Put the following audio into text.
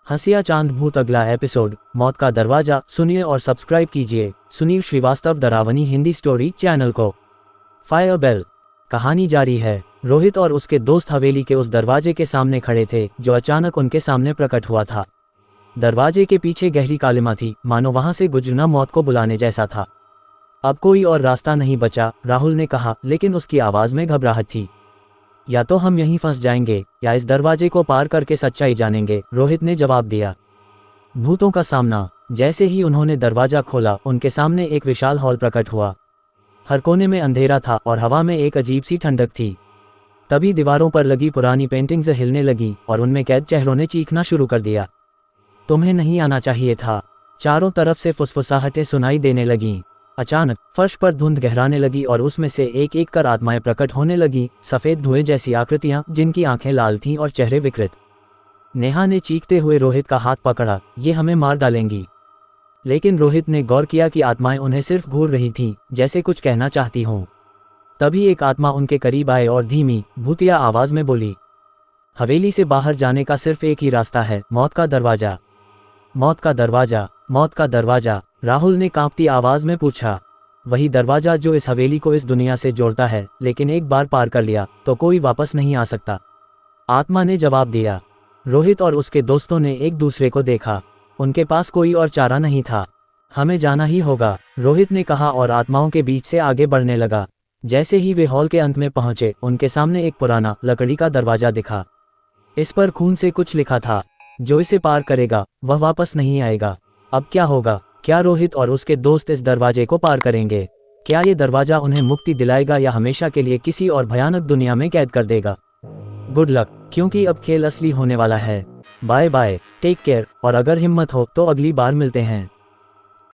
हंसिया चांद भूत अगला एपिसोड मौत का दरवाजा सुनिए और सब्सक्राइब कीजिए सुनील श्रीवास्तव डरावनी हिंदी स्टोरी चैनल को। Fire bell. कहानी जारी है। रोहित और उसके दोस्त हवेली के उस दरवाजे के सामने खड़े थे जो अचानक उनके सामने प्रकट हुआ था। दरवाजे के पीछे गहरी कालिमा थी, मानो वहां से गुजरना मौत को बुलाने जैसा था। अब कोई और रास्ता नहीं बचा, राहुल ने कहा, लेकिन उसकी आवाज में घबराहट थी। या तो हम यहीं फंस जाएंगे या इस दरवाजे को पार करके सच्चाई जानेंगे, रोहित ने जवाब दिया। भूतों का सामना। जैसे ही उन्होंने दरवाजा खोला, उनके सामने एक विशाल हॉल प्रकट हुआ। हर कोने में अंधेरा था और हवा में एक अजीब सी ठंडक थी। तभी दीवारों पर लगी पुरानी पेंटिंग्स हिलने लगी और उनमें कैद चेहरों ने चीखना शुरू कर दिया। तुम्हें नहीं आना चाहिए था। चारों तरफ से फुसफुसाहटें सुनाई देने लगीं। अचानक फर्श पर धुंध गहराने लगी और उसमें से एक एक कर आत्माएं प्रकट होने लगी, सफेद धुएं जैसी आकृतियां जिनकी आंखें लाल थीं और चेहरे विकृत। नेहा ने चीखते हुए रोहित का हाथ पकड़ा, ये हमें मार डालेंगी। लेकिन रोहित ने गौर किया कि आत्माएं उन्हें सिर्फ घूर रही थीं, जैसे कुछ कहना चाहती हों। तभी एक आत्मा उनके करीब आए और धीमी, भूतिया आवाज में बोली, हवेली से बाहर जाने का सिर्फ एक ही रास्ता है, मौत का दरवाजा। मौत का दरवाजा, मौत का दरवाजा, राहुल ने कांपती आवाज में पूछा। वही दरवाजा जो इस हवेली को इस दुनिया से जोड़ता है, लेकिन एक बार पार कर लिया तो कोई वापस नहीं आ सकता, आत्मा ने जवाब दिया। रोहित और उसके दोस्तों ने एक दूसरे को देखा। उनके पास कोई और चारा नहीं था। हमें जाना ही होगा, रोहित ने कहा और आत्माओं के बीच से आगे बढ़ने लगा। जैसे ही वे हॉल के अंत में पहुंचे, उनके सामने एक पुराना लकड़ी का दरवाजा दिखा। इस पर खून से कुछ लिखा था, जो इसे पार करेगा वह वापस नहीं आएगा। अब क्या होगा? क्या रोहित और उसके दोस्त इस दरवाजे को पार करेंगे? क्या ये दरवाजा उन्हें मुक्ति दिलाएगा या हमेशा के लिए किसी और भयानक दुनिया में कैद कर देगा? गुड लक, क्योंकि अब खेल असली होने वाला है। बाय बाय, टेक केयर, और अगर हिम्मत हो तो अगली बार मिलते हैं।